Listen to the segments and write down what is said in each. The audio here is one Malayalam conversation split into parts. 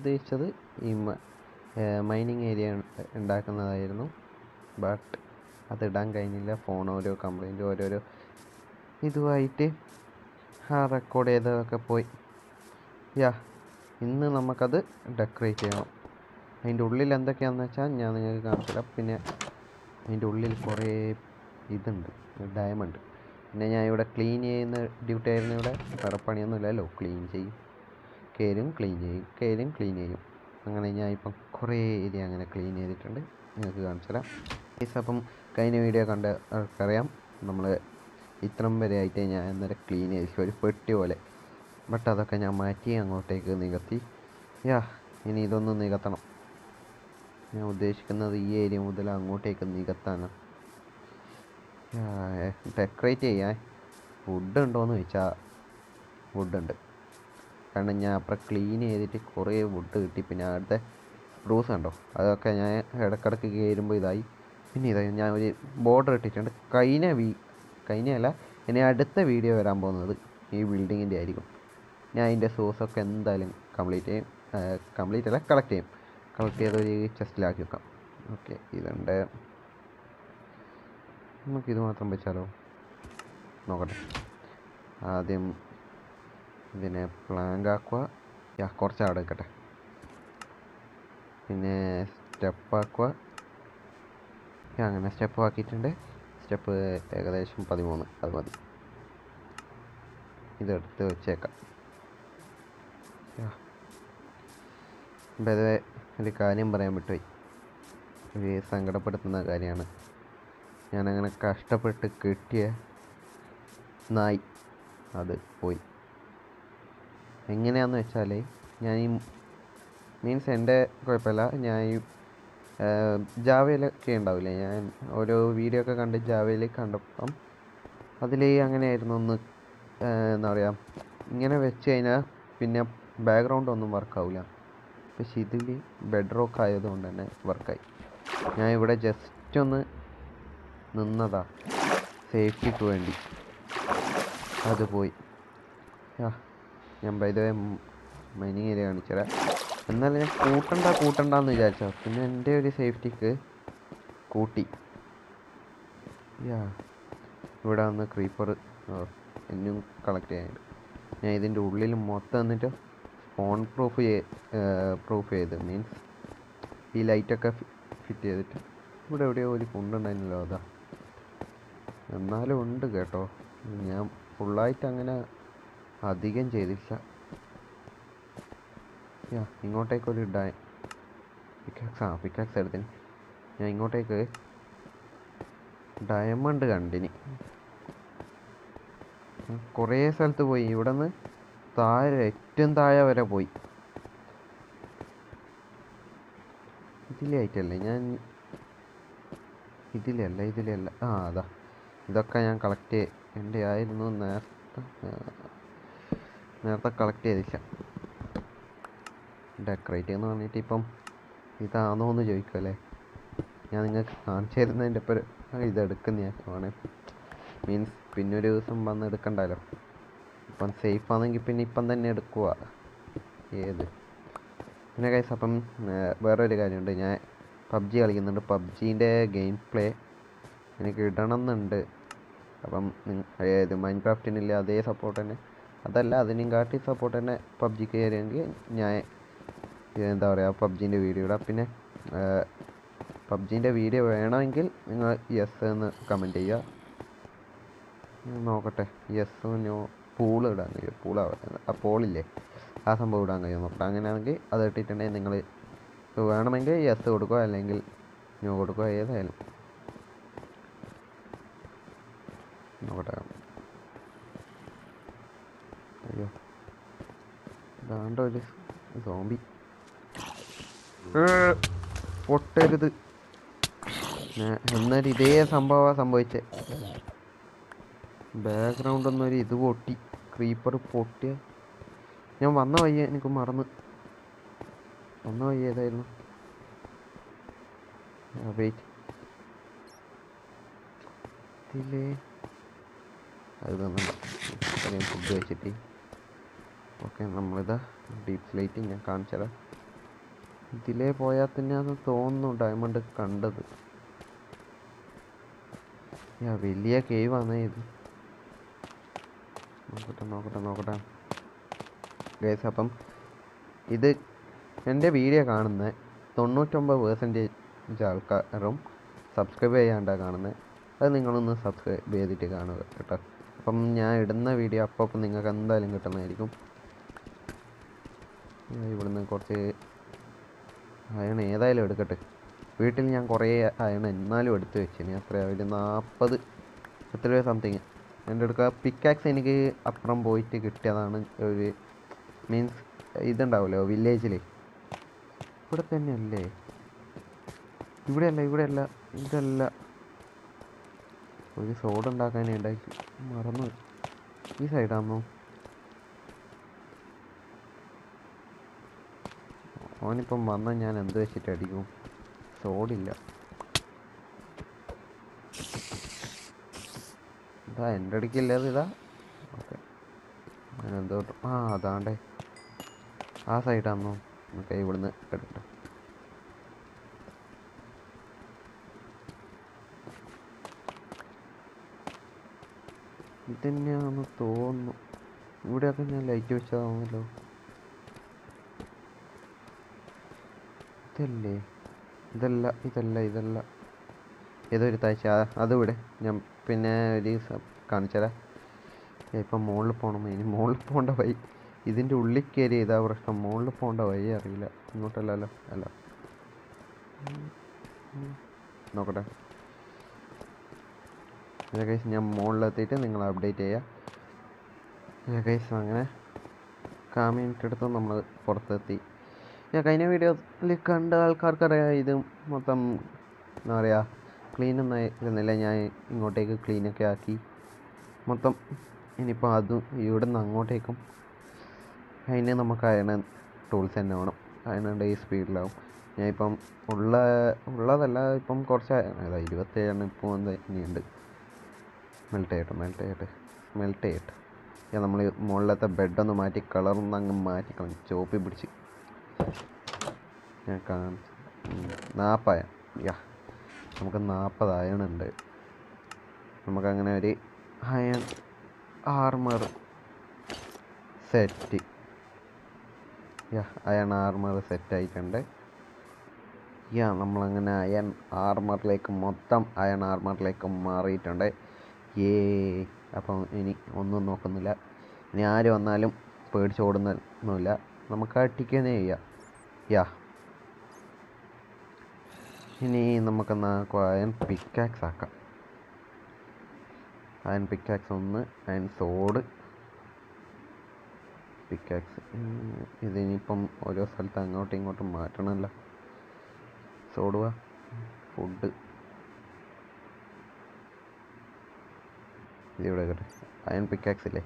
ഉദ്ദേശിച്ചത് ഈ മൈനിങ് ഏരിയ ഉണ്ടാക്കുന്നതായിരുന്നു. ബട്ട് അതിടാൻ കഴിഞ്ഞില്ല. ഫോൺ ഓരോ കംപ്ലൈൻറ്റ് ഓരോരോ ഇതുമായിട്ട് റെക്കോർഡ് ചെയ്തതൊക്കെ പോയി. ഇന്ന് നമുക്കത് ഡെക്കറേറ്റ് ചെയ്യണം. അതിൻ്റെ ഉള്ളിൽ എന്തൊക്കെയാണെന്ന് വെച്ചാൽ ഞാൻ നിങ്ങൾക്ക് കാണിച്ചു തരാം. പിന്നെ അതിൻ്റെ ഉള്ളിൽ കുറേ ഇതുണ്ട്, ഡയമണ്ട്. പിന്നെ ഞാൻ ഇവിടെ ക്ലീൻ ചെയ്യുന്ന ഡ്യൂട്ടി ആയിരുന്നു. ഇവിടെ വേറെ പണിയൊന്നുമില്ലല്ലോ, ക്ലീൻ ചെയ്യും, കയറും ക്ലീൻ ചെയ്യും. അങ്ങനെ ഞാൻ ഇപ്പം കുറേ ഏരിയ അങ്ങനെ ക്ലീൻ ചെയ്തിട്ടുണ്ട്, നിങ്ങൾക്ക് കാണിച്ചു തരാം. അപ്പം കഴിഞ്ഞ വീഡിയോ കണ്ട ആൾക്കറിയാം നമ്മൾ ഇത്രം വരെ ആയിട്ട് ഞാൻ അന്നേരം ക്ലീൻ ചെയ്തു, ഒരു പെട്ടി പോലെ. ബട്ട് അതൊക്കെ ഞാൻ മാറ്റി അങ്ങോട്ടേക്ക് നികത്തി. ഇനി ഇതൊന്ന് നികത്തണം. ഞാൻ ഉദ്ദേശിക്കുന്നത് ഈ ഏരിയ മുതൽ അങ്ങോട്ടേക്ക് നികത്താനാണ്. ഡെക്കറേറ്റ് ചെയ്യാൻ വുഡ് ഉണ്ടോയെന്ന് ചോദിച്ചാൽ വുഡുണ്ട്. കാരണം ഞാൻ അപ്പുറം ക്ലീൻ ചെയ്തിട്ട് കുറേ വുഡ് കിട്ടി. പിന്നെ അടുത്ത സ്പ്രൂസ് കണ്ടോ, അതൊക്കെ ഞാൻ ഇടക്കിടക്ക് കയറുമ്പോൾ ഇതായി. പിന്നെ ഇതായി ഞാൻ ഒരു ബോർഡർ ഇട്ടിട്ടുണ്ട്. കഴിഞ്ഞല്ല ഇനി അടുത്ത വീഡിയോ വരാൻ പോകുന്നത് ഈ ബിൽഡിങ്ങിൻ്റെ ആയിരിക്കും. ഞാൻ അതിൻ്റെ സോഴ്സൊക്കെ എന്തായാലും കംപ്ലീറ്റ് അല്ല കളക്ട് ചെയ്തൊരു ചെസ്റ്റിലാക്കി വെക്കാം. ഓക്കെ, ഇതുണ്ട്. നമുക്കിത് മാത്രം വെച്ചാലോ, നോക്കട്ടെ. ആദ്യം ഇതിനെ പ്ലാങ്ക് ആക്കുക. കുറച്ച് അവിടെ വെക്കട്ടെ. പിന്നെ സ്റ്റെപ്പ് ആക്കുക. അങ്ങനെ സ്റ്റെപ്പ് ആക്കിയിട്ടുണ്ട്. സ്റ്റെപ്പ് ഏകദേശം 13, അത് മതി. ഇതെടുത്ത് വെച്ചേക്കാം. പൊതുവെ ഒരു കാര്യം പറയാൻ വിട്ടുപോയി, ഒരു സങ്കടപ്പെടുത്തുന്ന കാര്യമാണ്. ഞാനങ്ങനെ കഷ്ടപ്പെട്ട് കിട്ടിയ നായി അത് പോയി. എങ്ങനെയാണെന്ന് വെച്ചാൽ ഞാൻ മീൻസ് എൻ്റെ കുഴപ്പമില്ല, ഞാൻ ഈ ജാവയിലൊക്കെ ഉണ്ടാവില്ലേ, ഞാൻ ഓരോ വീഡിയോ ഒക്കെ കണ്ട് ജാവയിൽ കണ്ടപ്പം അതിൽ അങ്ങനെയായിരുന്നു. ഒന്ന് എന്താ പറയുക, ഇങ്ങനെ വെച്ച് കഴിഞ്ഞാൽ പിന്നെ ബാക്ക്ഗ്രൗണ്ട് ഒന്നും വർക്കാവില്ല. പക്ഷെ ഇതിൽ ബെഡ് റോക്ക് ആയതുകൊണ്ട് തന്നെ വർക്കായി. ഞാൻ ഇവിടെ ജസ്റ്റ് ഒന്ന് നിന്നതാ സേഫ്റ്റിക്ക് വേണ്ടി, അത് പോയി. ഞാൻ വൈദ്യുതി മൈനിങ് ഏരിയ കാണിച്ചുതരാം. എന്നാലും ഞാൻ കൂട്ടണ്ടെന്ന് വിചാരിച്ചോ, പിന്നെ എൻ്റെ ഒരു സേഫ്റ്റിക്ക് കൂട്ടി. ഇവിടെ വന്ന് ക്രീപ്പർ എന്നും കളക്ട് ചെയ്യാനുണ്ട്. ഞാൻ ഇതിൻ്റെ ഉള്ളിൽ മൊത്തം എന്നിട്ട് സ്പോൺ പ്രൂഫ് ചെയ്ത് മീൻസ് ഈ ലൈറ്റൊക്കെ ഫിറ്റ് ചെയ്തിട്ട്. ഇവിടെ എവിടെയോ ഒരു കുണ്ടുണ്ടായിരുന്നല്ലോ, അതാ. എന്നാലും ഉണ്ട് കേട്ടോ, ഞാൻ ഫുള്ളായിട്ട് അങ്ങനെ അധികം ചെയ്തില്ല. ഇങ്ങോട്ടേക്കൊരു പിക്കാക്സ് എടുത്തിന്. ഞാൻ ഇങ്ങോട്ടേക്ക് ഡയമണ്ട് കണ്ടിന് കുറേ സ്ഥലത്ത് പോയി. ഇവിടെ നിന്ന് ഏറ്റവും താഴെ വരെ പോയി. ഇതിലായിട്ടല്ലേ ഞാൻ ഇതിലല്ല അതാ. ഇതൊക്കെ ഞാൻ കളക്ട് എൻ്റെ ആയിരുന്നു. നേരത്തെ കളക്ട് ചെയ്തില്ല. ഡെക്കറേറ്റ് എന്ന് പറഞ്ഞിട്ട് ഇപ്പം ഇതാണോ എന്ന് ചോദിക്കുമല്ലേ. ഞാൻ നിങ്ങൾക്ക് കാണിച്ചു തരുന്നതിൻ്റെ ഒപ്പം ഇതെടുക്കുന്ന ഞാൻ മീൻസ് പിന്നെ ഒരു ദിവസം വന്ന് എടുക്കണ്ടല്ലോ. ഇപ്പം സേഫ് ആണെങ്കിൽ പിന്നെ ഇപ്പം തന്നെ എടുക്കുക. പിന്നെ ഗൈസ്, അപ്പം വേറൊരു കാര്യമുണ്ട്. ഞാൻ പബ്ജി കളിക്കുന്നുണ്ട്. പബ്ജീൻ്റെ ഗെയിം പ്ലേ എനിക്ക് ഇടണം എന്നുണ്ട്. അപ്പം മൈൻക്രാഫ്റ്റിനില്ല അതേ സപ്പോർട്ട് തന്നെ, അതല്ല അതിനും കാട്ടി സപ്പോർട്ട് തന്നെ പബ്ജിക്ക് കയറിയെങ്കിൽ ഞാൻ എന്താ പറയുക പബ്ജീൻ്റെ വീഡിയോ ഇടാം. പിന്നെ പബ്ജീൻ്റെ വീഡിയോ വേണമെങ്കിൽ നിങ്ങൾ യെസ് എന്ന് കമൻറ്റ് ചെയ്യുക. നോക്കട്ടെ, യെസ് നോ പൂൾ ഇടാൻ കഴിയും. ആ പോളില്ലേ, ആ സംഭവം ഇടാൻ കഴിയും നോക്കട്ടെ. അങ്ങനെയാണെങ്കിൽ അത് ഇട്ടിട്ടുണ്ടെങ്കിൽ നിങ്ങൾ വേണമെങ്കിൽ യെസ് കൊടുക്കുക, അല്ലെങ്കിൽ നോ കൊടുക്കുക, ഏതായാലും നോക്കട്ടെ. അയ്യോ, ഇതാണ്ട് ഒരു സോംബി. പൊട്ടരുത്. എന്നാലും ഇതേ സംഭവമാണ് സംഭവിച്ചത്. ബാക്ക്ഗ്രൗണ്ടൊന്നൊരു ഇത് പൊട്ടി, ക്രീപ്പർ പൊട്ടിയ. ഞാൻ വന്ന വയ്യ, എനിക്ക് മറന്ന് വന്ന വയ്യ ഏതായിരുന്നു. വെയിറ്റ്, ഇതിലേ അത് തന്നില്ല. ഫുഡ് വെച്ചിട്ട് ഓക്കെ, നമ്മളിതാ ഡീപ് സ്ലൈറ്റ് ഞാൻ കാണിച്ചതാ. ഇതിലേ പോയാൽ തന്നെ അത് തോന്നുന്നു ഡയമണ്ട് കണ്ടത്. വലിയ കേവാണ് ഇത്. നോക്കട്ടെ ഗൈസ്. അപ്പം ഇത് എൻ്റെ വീഡിയോ കാണുന്ന 99% ആൾക്കാരും സബ്സ്ക്രൈബ് ചെയ്യാണ്ടാണ് കാണുന്നത്. അത് നിങ്ങളൊന്ന് സബ്സ്ക്രൈബ് ചെയ്തിട്ട് കാണുക കേട്ടോ. അപ്പം ഞാൻ ഇടുന്ന വീഡിയോ അപ്പം നിങ്ങൾക്ക് എന്തായാലും കിട്ടുന്നതായിരിക്കും. ഇവിടുന്ന് കുറച്ച് അയൺ ഏതായാലും എടുക്കട്ടെ. വീട്ടിൽ ഞാൻ കുറേ അയൺ എന്നാലും എടുത്ത് വെച്ചിന്. എത്രയാണ് ഒരു 40 എത്രയോ സംതിങ് എൻ്റെ അടുക്ക. പിക്കാക്സ് എനിക്ക് അപ്പുറം പോയിട്ട് കിട്ടിയതാണ്. ഒരു മീൻസ് ഇതുണ്ടാവുമല്ലോ വില്ലേജിൽ. ഇവിടെ തന്നെയല്ലേ? ഇവിടെയല്ല ഇതല്ല. ഒരു സോഡ് ഉണ്ടാക്കാനേ ഉണ്ടായി, മറന്നു. ഈ സൈഡാണോ? അവനിപ്പം വന്നാൽ ഞാൻ എന്ത് വെച്ചിട്ട് അടിക്കും? സോഡില്ല. ഇതാ എൻ്റെ അടുക്കില്ലാതെ ഇതാ. ഓക്കെ, ഞാനെന്തോ അതാണ്ടേ ആ സൈഡാണോ? ഓക്കെ, ഇവിടുന്ന് എടുക്കട്ടെ. ഇതന്നെയാണെന്ന് തോന്നുന്നു. ഇവിടെയൊക്കെ ഞാൻ ലൈറ്റ് വെച്ചതാണല്ലോ. ഇതല്ല. ഏതൊരു താഴ്ച അതിവിടെ ഞാൻ പിന്നെ ഒരു ദിവസം കാണിച്ചുതരാം. ഇപ്പം മുകളിൽ പോകണം. ഇനി മുകളിൽ പോകേണ്ട വഴി ഇതിൻ്റെ ഉള്ളിൽ കയറി ഇതാ പ്രശ്നം. മുകളിൽ പോകേണ്ട വഴി അറിയില്ല. ഇങ്ങോട്ടല്ലല്ലോ. അല്ല, നോക്കട്ടെ. കേസ് ഞാൻ മുകളിലെത്തിയിട്ട് നിങ്ങൾ അപ്ഡേറ്റ് ചെയ്യുക കേസ്. അങ്ങനെ മിനിറ്റ് എടുത്ത് നമ്മൾ പുറത്തെത്തി. ഞാൻ കഴിഞ്ഞ വീഡിയോയിൽ കണ്ട ആൾക്കാർക്കറിയാം ഇത് മൊത്തം എന്താ പറയുക ക്ലീനൊന്നും ആയിരുന്നില്ല. ഞാൻ ഇങ്ങോട്ടേക്ക് ക്ലീനൊക്കെ ആക്കി മൊത്തം. ഇനിയിപ്പോൾ അതും ഇവിടുന്ന് അങ്ങോട്ടേക്കും അതിന് നമുക്ക് അയൺ ടൂൾസ് തന്നെ വേണം. അയണുണ്ട് ഈ സ്പീഡിലാവും. ഞാൻ ഇപ്പം ഉള്ളതല്ല ഇപ്പം കുറച്ച് 27 ഇപ്പോൾ ഇനിയുണ്ട്. മെൽറ്റ് ചെയ്യട്ടെ. നമ്മൾ മുകളിലത്തെ ബെഡൊന്ന് മാറ്റി കളറൊന്ന് അങ്ങ് മാറ്റിക്കളഞ്ഞു. ചോപ്പി പിടിച്ച് ഞാൻ കാണിച്ചു. 40 നമുക്ക് 40 അയണുണ്ട്. നമുക്കങ്ങനെ ഒരു iron armour set iron armour സെറ്റായിട്ടുണ്ട്. നമ്മളങ്ങനെ മൊത്തം അയൺ ആർമറിലേക്ക് മാറിയിട്ടുണ്ട്. അപ്പം ഇനി ഒന്നും നോക്കുന്നില്ല. ഇനി ആര് വന്നാലും പേടിച്ച് ഓടുന്നൊന്നുമില്ല. നമുക്ക് അടിക്കുന്നേ ചെയ്യാം. ഇനി നമുക്കെന്നാ അയൺ പിക്കാക്സ് ആക്കാം. അയൺ പിക്കാക്സ് ഒന്ന്, അയൺ സോഡ് പിക്കാക്സ്. ഇതിനിപ്പം ഓരോ സ്ഥലത്ത് അങ്ങോട്ടും ഇങ്ങോട്ടും മാറ്റണമല്ലോ. സോഡ് ഫുഡ് ഇതിവിടെ കേട്ടെ. അയൺ പിക്കാക്സ് ഇല്ലേ,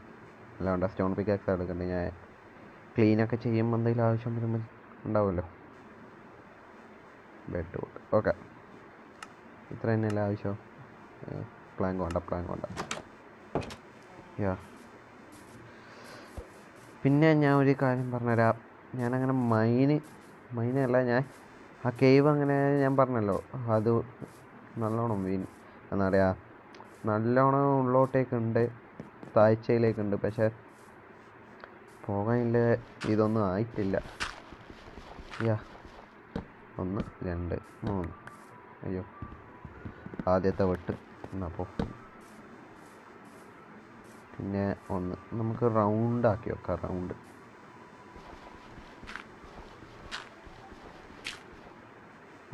അല്ലാണ്ട് സ്റ്റോൺ പിക്കാക്സ് എടുക്കണ്ടേ. ഞാൻ ക്ലീനൊക്കെ ചെയ്യുമ്പോൾ എന്തെങ്കിലും ആവശ്യം വരുമ്പോൾ ഉണ്ടാവുമല്ലോ. Bed wood okay. ഇത്ര തന്നെയല്ല ആവശ്യം. പ്ലാങ്ക് വേണ്ട. പിന്നെ ഞാൻ ഒരു കാര്യം പറഞ്ഞുതരാം. ഞാനങ്ങനെ മൈനല്ല, ഞാൻ ആ കേവ് അങ്ങനെ ഞാൻ പറഞ്ഞല്ലോ, അത് നല്ലോണം എന്താ പറയുക നല്ലോണം ഉള്ളോട്ടേക്കുണ്ട്, താഴ്ചയിലേക്കുണ്ട്. പക്ഷേ പോകാനില്ല ഇതൊന്നും ആയിട്ടില്ല. 1 2 3 അയ്യോ ആദ്യത്തെ വെട്ട് എന്നപ്പോൾ പിന്നെ 1 നമുക്ക് റൗണ്ടാക്കി വെക്കാം. റൗണ്ട്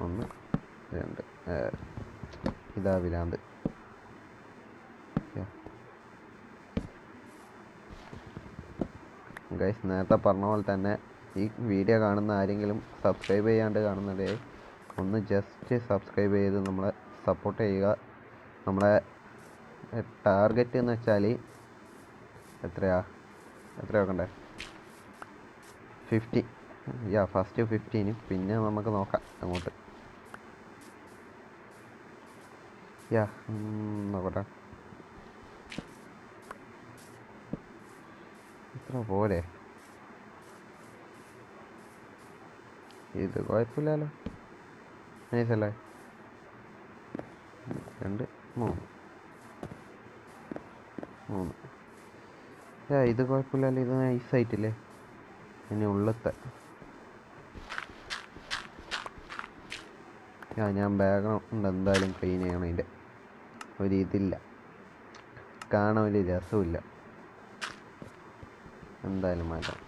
1 2 ഇതാ വിരാന്ത്. ഗൈസ്, നേരത്തെ പറഞ്ഞ പോലെ തന്നെ ഈ വീഡിയോ കാണുന്ന ആരെങ്കിലും സബ്സ്ക്രൈബ് ചെയ്യാണ്ട് കാണുന്നുണ്ടേ ഒന്ന് ജസ്റ്റ് സബ്സ്ക്രൈബ് ചെയ്ത് നമ്മളെ സപ്പോർട്ട് ചെയ്യുക. നമ്മളെ ടാർഗറ്റ് എന്ന് വെച്ചാൽ എത്രയാ വെക്കണ്ടേ? 50. ഫസ്റ്റ് 15. പിന്നെ നമുക്ക് നോക്കാം അങ്ങോട്ട്. നോക്കട്ടെ ഇത്ര പോരെ. ഇത് കുഴപ്പമില്ലല്ലോ, നൈസല്ലേ. 2 3 ഇത് കുഴപ്പമില്ലല്ലോ, ഇത് നൈസായിട്ടില്ലേ. ഇനി ഉള്ളത്തെ ഞാൻ ബാക്ക്ഗ്രൗണ്ട് എന്തായാലും ക്ലീൻ ചെയ്യണം. അതിൻ്റെ ഒരിതില്ല, കാണാൻ ഒരു രസമില്ല. എന്തായാലും മാറ്റാം.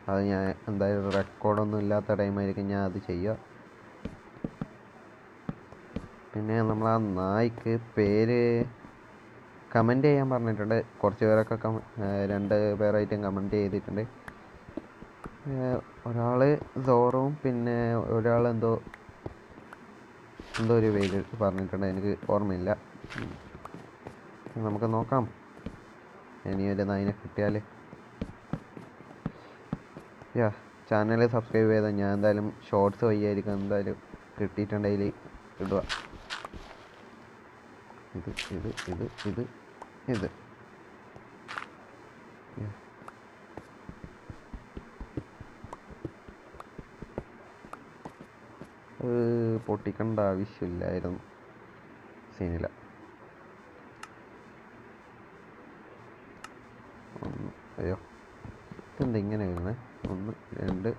അത് ഞാൻ എന്തായാലും റെക്കോർഡൊന്നും ഇല്ലാത്ത ടൈമായിരിക്കും ഞാൻ അത് ചെയ്യുക. പിന്നെ നമ്മൾ ആ നായ്ക്ക് പേര് കമൻറ്റ് ചെയ്യാൻ പറഞ്ഞിട്ടുണ്ട്. കുറച്ച് പേരൊക്കെ 2 പേരായിട്ടും കമൻറ്റ് ചെയ്തിട്ടുണ്ട്. ഒരാൾ സോറും പിന്നെ ഒരാൾ എന്തോ ഒരു പേര് പറഞ്ഞിട്ടുണ്ട്, എനിക്ക് ഓർമ്മയില്ല. നമുക്ക് നോക്കാം ഇനിയൊരു നായിനെ കിട്ടിയാൽ. ചാനൽ സബ്സ്ക്രൈബ് ചെയ്താൽ ഞാൻ എന്തായാലും ഷോർട്സ് വഴിയായിരിക്കും എന്തായാലും കിട്ടിയിട്ടുണ്ടെങ്കിൽ ഇടുക. ഇത് പൊട്ടിക്കേണ്ട ആവശ്യമില്ലായിരുന്നു, സീനില്ല. അയ്യോ, ഇതെന്താ ഇങ്ങനെ വരുന്നത്? 1 2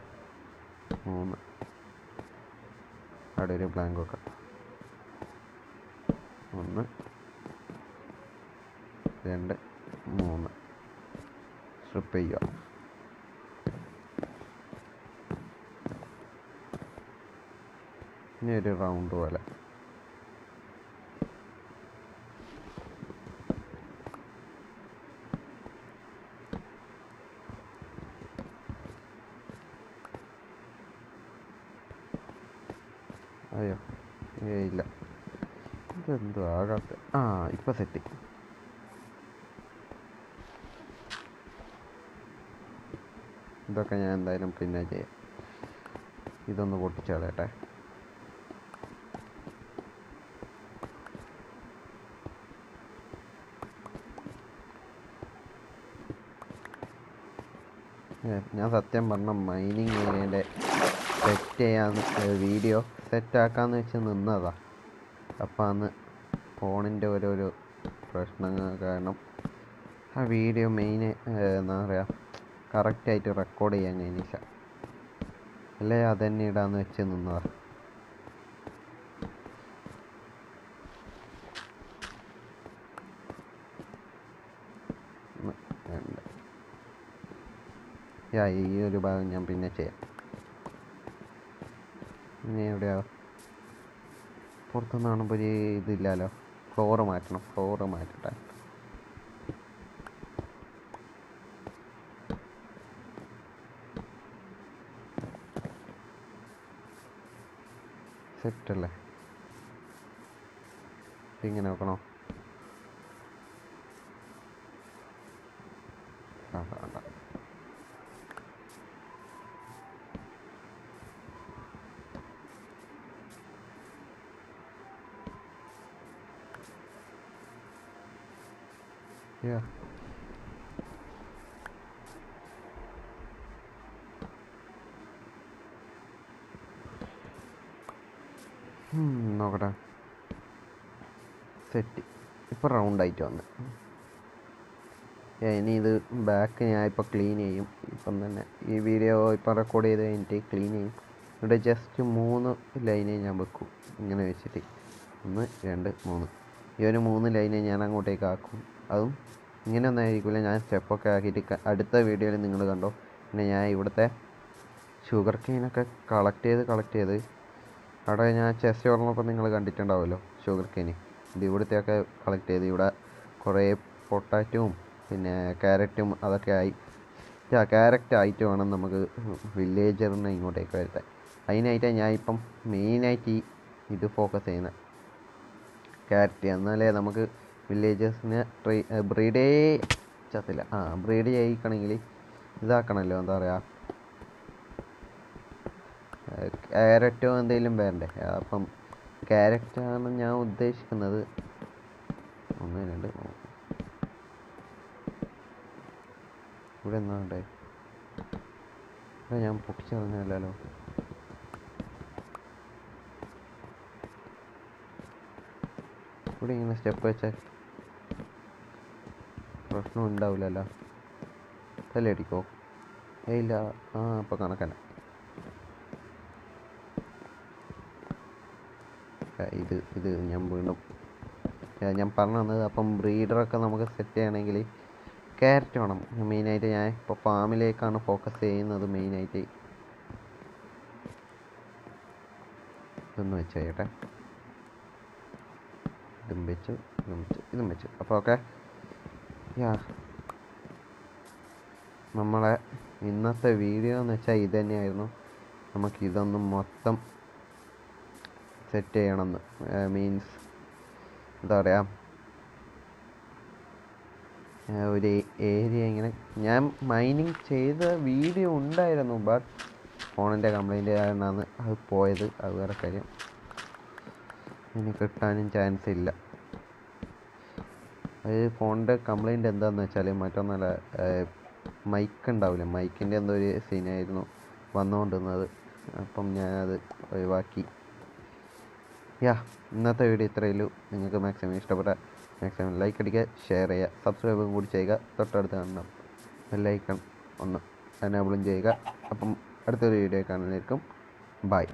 3 അവിടെ ഒരു ബ്ലാങ്ക് വെക്കാം. 1 2 3 സ്ട്രിപ്പ് ചെയ്യുക. ഇനി ഒരു റൗണ്ട് പോലെ. അയ്യോ ഇല്ല, ഇതെന്തോ ആകാത്ത. ഇപ്പം സെറ്റ്. ഇതൊക്കെ ഞാൻ എന്തായാലും പിന്നെ ചെയ്യാം. ഇതൊന്ന് പൊട്ടിച്ച് കളയട്ടെ. ഞാൻ സത്യം പറഞ്ഞ മൈനിങ് ഏരിയൻ്റെ സെറ്റ് ചെയ്യാന്ന് വീഡിയോ സെറ്റാക്കാമെന്ന് വെച്ച് നിന്നതാ. അപ്പം അന്ന് ഫോണിൻ്റെ ഓരോരോ പ്രശ്നങ്ങൾ കാരണം ആ വീഡിയോ എന്താ പറയുക കറക്റ്റായിട്ട് റെക്കോർഡ് ചെയ്യാൻ കഴിഞ്ഞില്ല. അല്ലേ അതന്നെ ഇടാന്ന് വെച്ച് നിന്നതാ. ഈ ഒരു ഭാഗം ഞാൻ പിന്നെ ചെയ്യാം. ഇനി എവിടെയാ പുറത്തുനിന്ന് കാണുമ്പോൾ ഒരു ഇതില്ലല്ലോ. ഫ്ലോറ് മാറ്റണം, ഫ്ലോറ് മാറ്റട്ടെ. സെറ്റല്ലേ? ഇങ്ങനെ നോക്കണോ? വേണ്ട. നോക്കട്ടെ. സെറ്റ്. ഇപ്പോൾ റൗണ്ടായിട്ട് വന്ന്. ഇനി ഇത് ബാക്ക് ഞാൻ ഇപ്പോൾ ക്ലീൻ ചെയ്യും. ഇപ്പം തന്നെ ഈ വീഡിയോ ഇപ്പം റെക്കോർഡ് ചെയ്ത് കഴിഞ്ഞിട്ട് ക്ലീൻ ചെയ്യും. ഇവിടെ ജസ്റ്റ് 3 ലൈനെ ഞാൻ വെക്കും ഇങ്ങനെ വെച്ചിട്ട്. 1 2 3. ഈ ഒരു 3 ലൈനെ ഞാൻ അങ്ങോട്ടേക്ക് ആക്കും. അതും ഇങ്ങനെ ഒന്നും ആയിരിക്കില്ല, ഞാൻ സ്റ്റെപ്പൊക്കെ ആക്കിയിട്ട് അടുത്ത വീഡിയോയിൽ നിങ്ങൾ കണ്ടോ. പിന്നെ ഞാൻ ഇവിടുത്തെ ഷുഗർ കെയിനൊക്കെ കളക്ട് ചെയ്ത് അവിടെ ഞാൻ ചെസ്റ്റ് തുറന്നപ്പോൾ നിങ്ങൾ കണ്ടിട്ടുണ്ടാവുമല്ലോ ഷുഗർ കെയിന്. ഇത് ഇവിടുത്തെയൊക്കെ കളക്ട് ചെയ്ത് ഇവിടെ കുറേ പൊട്ടാറ്റവും പിന്നെ ക്യാരറ്റും അതൊക്കെ ആയി. ക്യാരറ്റ് ആയിട്ട് വേണം നമുക്ക് വില്ലേജറിനെ ഇങ്ങോട്ടേക്ക് വരുത്താൻ. അതിനായിട്ടാണ് ഞാൻ ഇപ്പം മെയിനായിട്ട് ഇത് ഫോക്കസ് ചെയ്യുന്നത്, ക്യാരറ്റ്. എന്നാലേ നമുക്ക് വില്ലേജേഴ്സിനെ ബ്രീഡ് ചെയ്യിക്കണമെങ്കിൽ ഇതാക്കണമല്ലോ, എന്താ പറയുക, ക്യാരറ്റോ എന്തെങ്കിലും വേണ്ടേ. അപ്പം ക്യാരറ്റാണ് ഞാൻ ഉദ്ദേശിക്കുന്നത്. 1 2 3. ഇവിടെ എന്നാ വേണ്ടേ? ഞാൻ പൊട്ടിച്ച് കളഞ്ഞല്ലോ. ഇവിടെ ഇങ്ങനെ സ്റ്റെപ്പ് വെച്ചാൽ പ്രശ്നം ഉണ്ടാവില്ലല്ലോ. തലയടിക്കോ? ഇല്ല. അപ്പോൾ കണക്കല്ല. ഇത് ഞാൻ വീണ്ടും ഞാൻ പറഞ്ഞു തന്നത്. അപ്പം ബ്രീഡറൊക്കെ നമുക്ക് സെറ്റ് ചെയ്യണമെങ്കിൽ ക്യാരറ്റ് വേണം മെയിനായിട്ട്. ഞാൻ ഇപ്പോൾ ഫാമിലേക്കാണ് ഫോക്കസ് ചെയ്യുന്നത് മെയിനായിട്ട്. ഇതൊന്ന് വെച്ച് കഴിയട്ടെ. ഇതും വെച്ചു. അപ്പോൾ ഓക്കെ, നമ്മളെ ഇന്നത്തെ വീഡിയോ എന്ന് വെച്ചാൽ ഇത് തന്നെയായിരുന്നു. നമുക്കിതൊന്ന് മൊത്തം സെറ്റ് ചെയ്യണമെന്ന്. മീൻസ് എന്താ പറയുക, ഒരു ഏരിയ ഇങ്ങനെ. ഞാൻ മൈനിങ് ചെയ്ത വീഡിയോ ഉണ്ടായിരുന്നു, ബട്ട് ഫോണിൻ്റെ കംപ്ലൈൻറ്റ് കാരണമാണ് അത് പോയത്. അത് വേറെ കാര്യം. ഇനി കിട്ടാനും ചാൻസ് ഇല്ല. അത് ഫോണിൻ്റെ കംപ്ലൈൻറ്റ് എന്താണെന്ന് വെച്ചാൽ മറ്റൊന്നല്ല, മൈക്ക് ഉണ്ടാവില്ല, മൈക്കിൻ്റെ എന്തോ ഒരു സീനായിരുന്നു വന്നുകൊണ്ടിരുന്നത്. അപ്പം ഞാനത് ഒഴിവാക്കി. ഇന്നത്തെ വീഡിയോ ഇത്രയേ ഉള്ളൂ. നിങ്ങൾക്ക് മാക്സിമം ഇഷ്ടപ്പെട്ട മാക്സിമം ലൈക്ക് അടിക്കുക, ഷെയർ ചെയ്യുക, സബ്സ്ക്രൈബും കൂടി ചെയ്യുക. തൊട്ടടുത്ത് കാണണം ബെല്ലൈക്കൺ ഒന്ന് എനേബിളും ചെയ്യുക. അപ്പം അടുത്തൊരു വീഡിയോ കാണുന്നതായിരിക്കും. ബൈ.